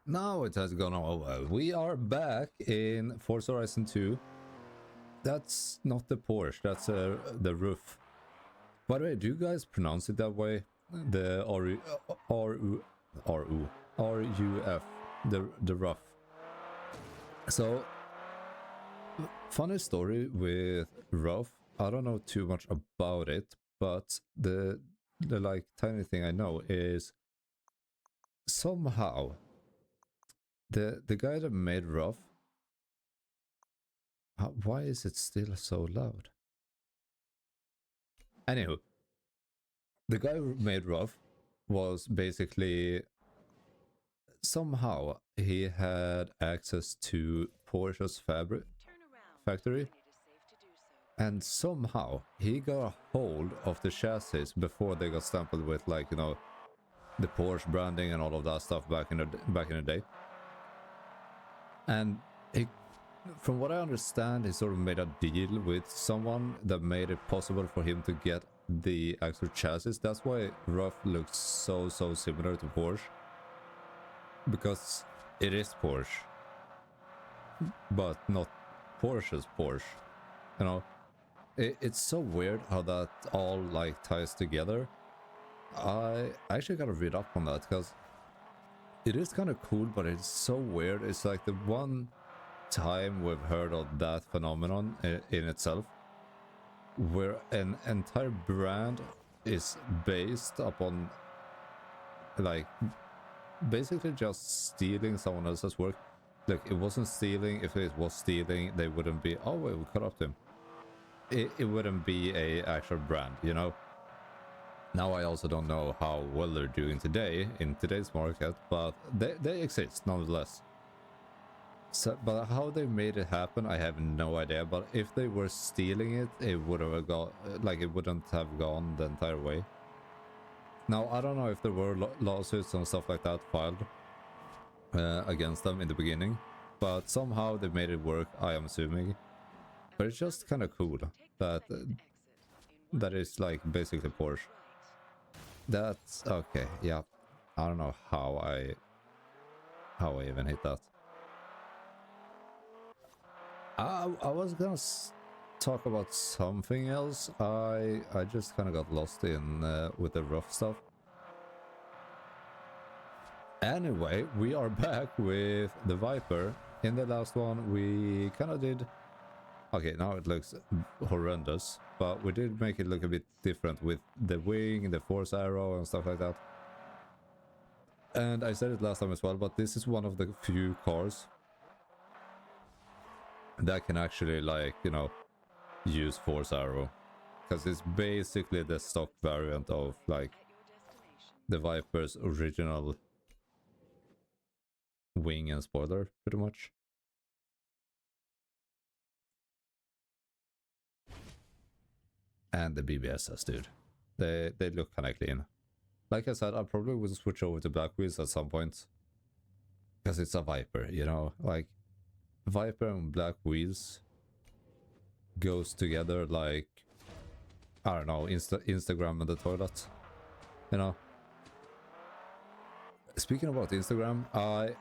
Now it has gone over. We are back in Forza Horizon 2. That's not the Porsche, that's the roof. By the way, do you guys pronounce it that way? The R-U-F, the rough. So, funny story with rough. I don't know too much about it, but the like tiny thing I know is somehow the guy that made rough. Why is it still so loud? Anywho, the guy who made rough was basically somehow he had access to Porsche's factory, and somehow he got a hold of the chassis before they got stamped with, like, you know, the Porsche branding and all of that stuff back in the day. And he, from what I understand, he sort of made a deal with someone that made it possible for him to get the actual chassis. That's why Rough looks so similar to Porsche, because it is Porsche, but not Porsche's Porsche. You know, it's so weird how that all like ties together. I actually gotta read up on that, because it is kind of cool, but it's so weird. It's like the one time we've heard of that phenomenon in itself, where an entire brand is based upon, like, basically just stealing someone else's work. Look, it wasn't stealing. If it was stealing, they wouldn't be, oh wait, we cut off them. It wouldn't be a actual brand, you know. Now I also don't know how well they're doing today in today's market, but they exist nonetheless. So, but how they made it happen, I have no idea. But if they were stealing it, it would have got, like, it wouldn't have gone the entire way. Now I don't know if there were lawsuits and stuff like that filed against them in the beginning, but somehow they made it work, I am assuming. But it's just kind of cool that that is like basically Porsche. That's okay. Yeah, I don't know how I even hit that. I was gonna talk about something else. I just kind of got lost in with the rough stuff. Anyway, we are back with the Viper. In the last one, we kind of did. Okay, now it looks horrendous, but we did make it look a bit different with the wing, the force arrow and stuff like that. And I said it last time as well, but this is one of the few cars that can actually, like, you know, use force arrow. Because it's basically the stock variant of, like, the Viper's original wing and spoiler, pretty much. And the BBSs, dude. They look kind of clean. Like I said, I probably will switch over to black wheels at some point. Because it's a Viper, you know? Like, Viper and black wheels goes together like, I don't know, Instagram and the toilet. You know? Speaking about Instagram,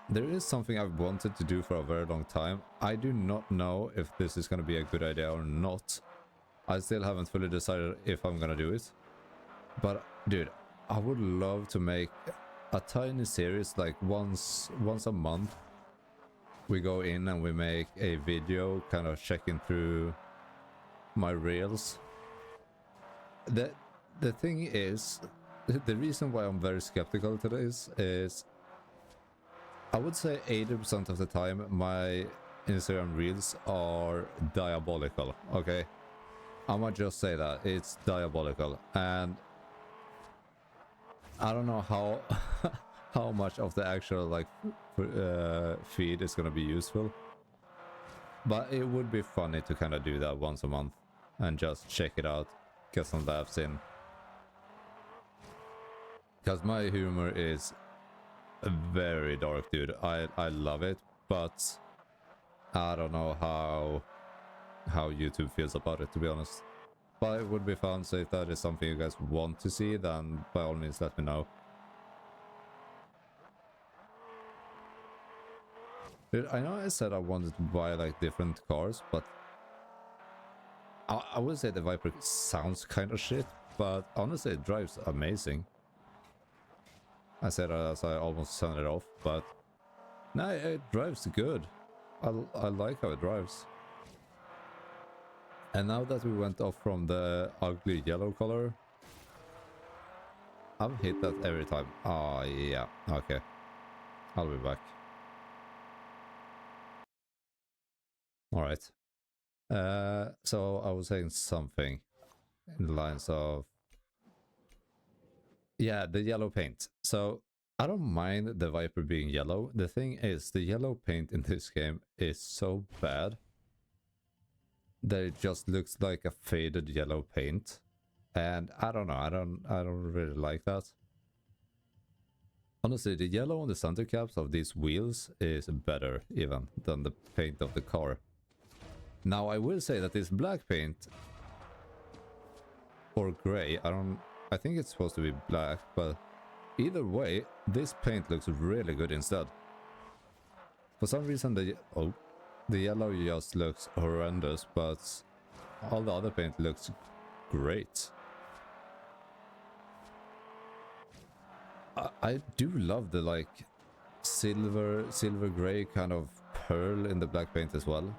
there is something I've wanted to do for a very long time. I do not know if this is going to be a good idea or not. I still haven't fully decided if I'm going to do it. But, dude, I would love to make a tiny series, like once a month. We go in and we make a video kind of checking through my reels. The thing is, the reason why I'm very skeptical to this is, I would say 80% of the time my Instagram reels are diabolical, okay? I might just say that, it's diabolical, and I don't know how how much of the actual, like, feed is gonna be useful, but it would be funny to kind of do that once a month and just check it out, get some laughs in. Because my humor is very dark, dude. I love it, but I don't know how YouTube feels about it, to be honest. But it would be fun, so if that is something you guys want to see, then by all means let me know. Dude, I know I said I wanted to buy like different cars, but I would say the Viper sounds kind of shit, but honestly it drives amazing. I said as I almost turned it off, but no, it drives good. I like how it drives. And now that we went off from the ugly yellow color, I've hit that every time. Oh yeah, okay. I'll be back. Alright. So I was saying something in the lines of... Yeah, the yellow paint. So I don't mind the Viper being yellow. The thing is, the yellow paint in this game is so bad that it just looks like a faded yellow paint. And I don't know, I don't really like that. Honestly, the yellow on the center caps of these wheels is better even than the paint of the car. Now I will say that this black paint or gray, I think it's supposed to be black, but either way, this paint looks really good instead. For some reason the yellow just looks horrendous, but all the other paint looks great. I do love the like silver gray kind of pearl in the black paint as well.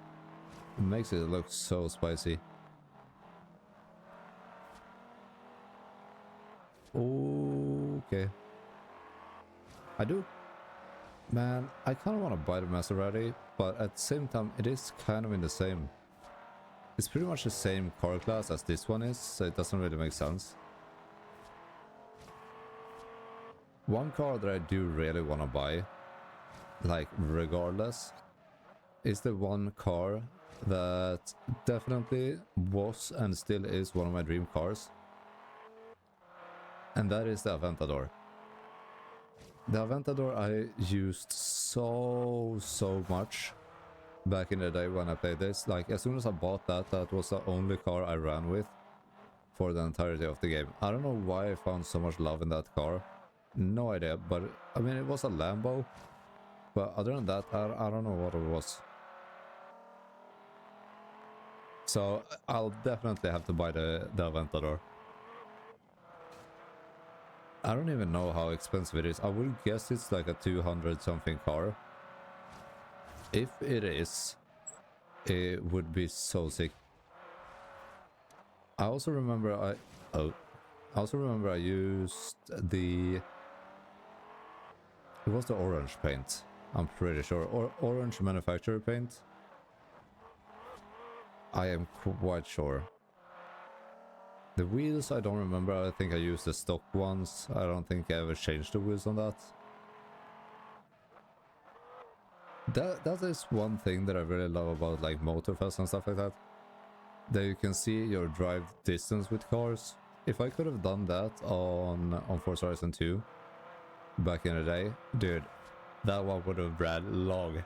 It makes it look so spicy. Okay. I do. Man, I kind of want to buy the Maserati, but at the same time, it is kind of in the same... It's pretty much the same car class as this one is, so it doesn't really make sense. One car that I do really want to buy, like regardless, is the one car that definitely was and still is one of my dream cars. And that is the Aventador. The Aventador I used so much back in the day when I played this. Like, as soon as I bought that, that was the only car I ran with for the entirety of the game. I don't know why I found so much love in that car. No idea, but I mean, it was a Lambo. But other than that, I don't know what it was. So I'll definitely have to buy the Aventador. I don't even know how expensive it is. I would guess it's like a 200 something car. If it is, it would be so sick. I also remember I used the... It was the orange paint, I'm pretty sure. Or orange manufacturer paint. I am quite sure. The wheels, I don't remember. I think I used the stock ones. I don't think I ever changed the wheels on that. That is one thing that I really love about like Motorfest and stuff like that. That you can see your drive distance with cars. If I could have done that on Forza Horizon 2 back in the day, dude, that one would have ran long.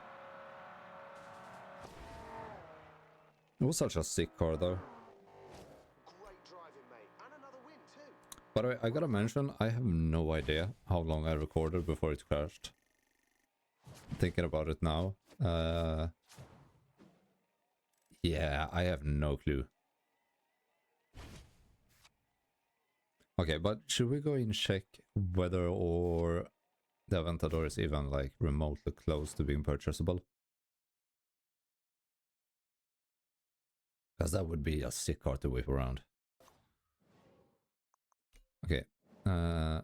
It was such a sick car though. Great driving, mate, and another win too. By the way, I gotta mention, I have no idea how long I recorded before it crashed. Thinking about it now. Yeah, I have no clue. Okay, but should we go and check whether or the Aventador is even like remotely close to being purchasable? Because that would be a sick car to whip around. Okay. Alright,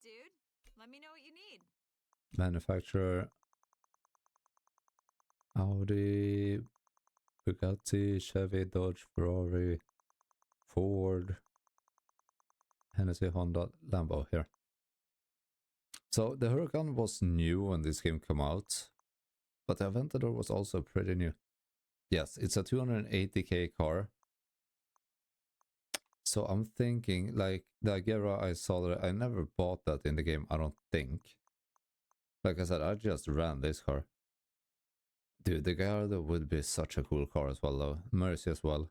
dude. Let me know what you need. Manufacturer. Audi, Bugatti, Chevy, Dodge, Ferrari, Ford, Hennessy, Honda, Lambo here. So the Huracan was new when this game came out, but the Aventador was also pretty new. Yes, it's a 280k car. So I'm thinking, like, the Agera I saw that I never bought that in the game, I don't think. Like I said, I just ran this car. Dude, the Gallardo would be such a cool car as well though. Mercy as well.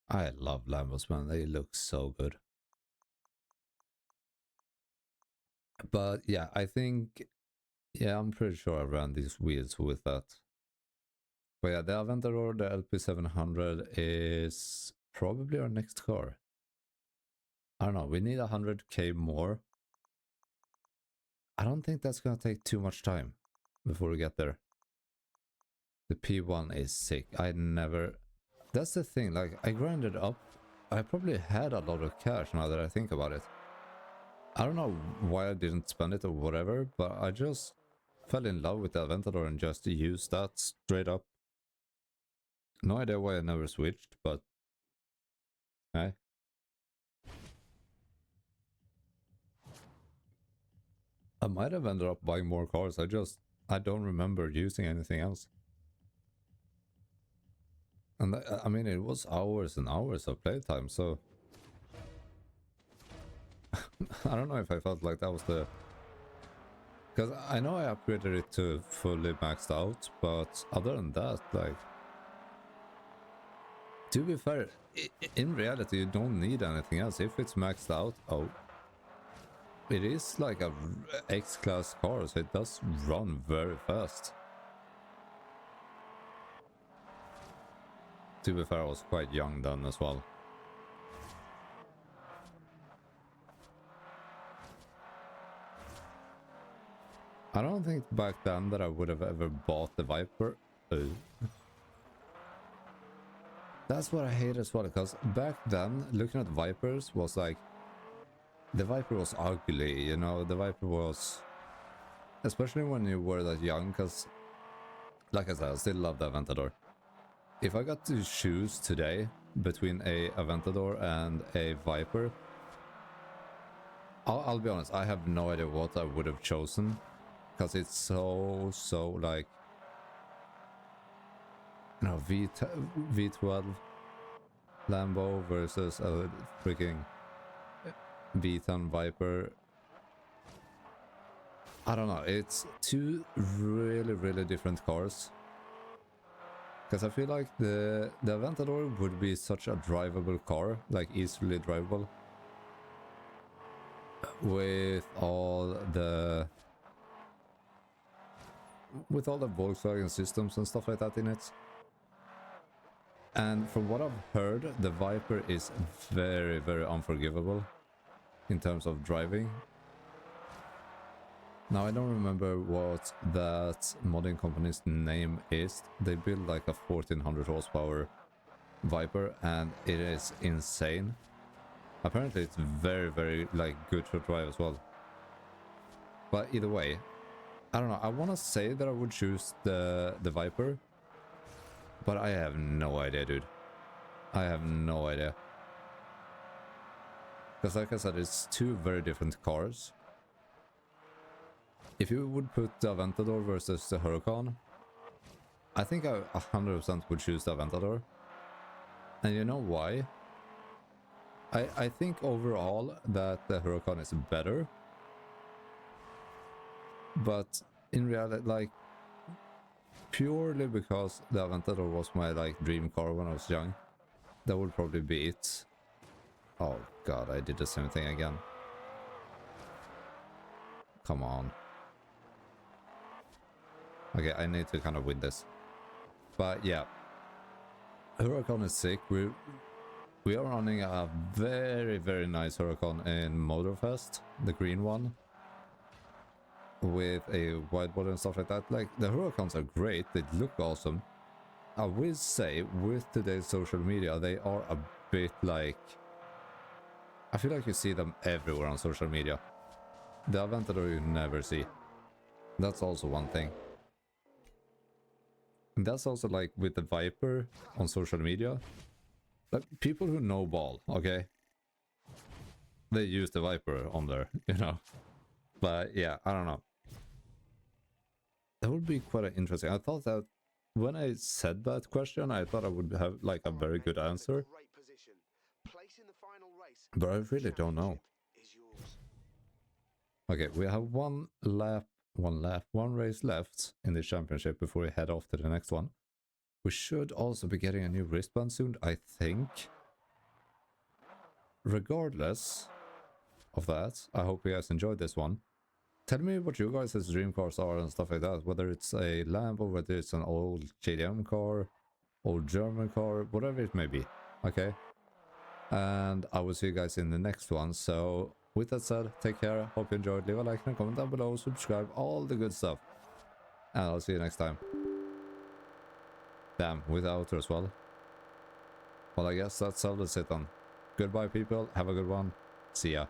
I love Lambos, man. They look so good. But yeah, I think Yeah, I'm pretty sure I ran these wheels with that. But yeah, the Aventador, the LP700 is probably our next car. I don't know, we need 100k more. I don't think that's gonna take too much time before we get there. The P1 is sick. That's the thing, like, I grinded up. I probably had a lot of cash now that I think about it. I don't know why I didn't spend it or whatever, but I just fell in love with the Aventador and just used that straight up. No idea why I never switched, but hey. I might have ended up buying more cars. I don't remember using anything else. And I mean, it was hours and hours of playtime, so I don't know if I felt like that was the... Because I know I upgraded it to fully maxed out, but other than that, like... To be fair, in reality, you don't need anything else. If it's maxed out, oh... It is like a X-Class car, so it does run very fast. To be fair, I was quite young then as well. I don't think back then that I would have ever bought the Viper. That's what I hate as well, because back then, looking at Vipers was like... The Viper was ugly, you know, the Viper was... Especially when you were that young, because... Like I said, I still love the Aventador. If I got to choose today between a Aventador and a Viper... I'll be honest, I have no idea what I would have chosen. Because it's so like... You know, V12 Lambo versus a freaking V10 Viper. I don't know, it's two really different cars. Because I feel like the Aventador would be such a drivable car, like easily drivable. With all the Volkswagen systems and stuff like that in it. And from what I've heard, the Viper is very unforgivable in terms of driving. Now I don't remember what that modding company's name is. They build like a 1400 horsepower Viper and it is insane. Apparently it's very like good to drive as well. But either way, I don't know, I want to say that I would choose the Viper. But I have no idea, dude. I have no idea. Because like I said, it's two very different cars. If you would put the Aventador versus the Huracan, I think I 100% would choose the Aventador. And you know why? I think overall that the Huracan is better. But in reality, like, purely because the Aventador was my like dream car when I was young, that would probably be it. Oh god, I did the same thing again. Come on. Okay, I need to kind of win this. But yeah, Huracan is sick. We are running a very nice Huracan in Motorfest, the green one, with a wide body and stuff like that. Like, the Huracans are great, they look awesome. I will say, with today's social media, they are a bit like... I feel like you see them everywhere on social media. The Aventador you never see. That's also one thing. And that's also like with the Viper on social media. Like, people who know ball, okay? They use the Viper on there, you know? But yeah, I don't know. That would be quite interesting. I thought that when I said that question, I thought I would have like a very good answer. But I really don't know. Okay, we have one race left in the championship before we head off to the next one. We should also be getting a new wristband soon, I think. Regardless of that, I hope you guys enjoyed this one. tell me what you guys' dream cars are and stuff like that. Whether it's a Lambo, whether it's an old KTM car, old German car, whatever it may be. Okay? And I will see you guys in the next one. So with that said, take care. Hope you enjoyed. Leave a like and a comment down below. Subscribe. All the good stuff. And I'll see you next time. Damn, with the outro as well. Well, I guess that's all to sit on. Goodbye, people. Have a good one. See ya.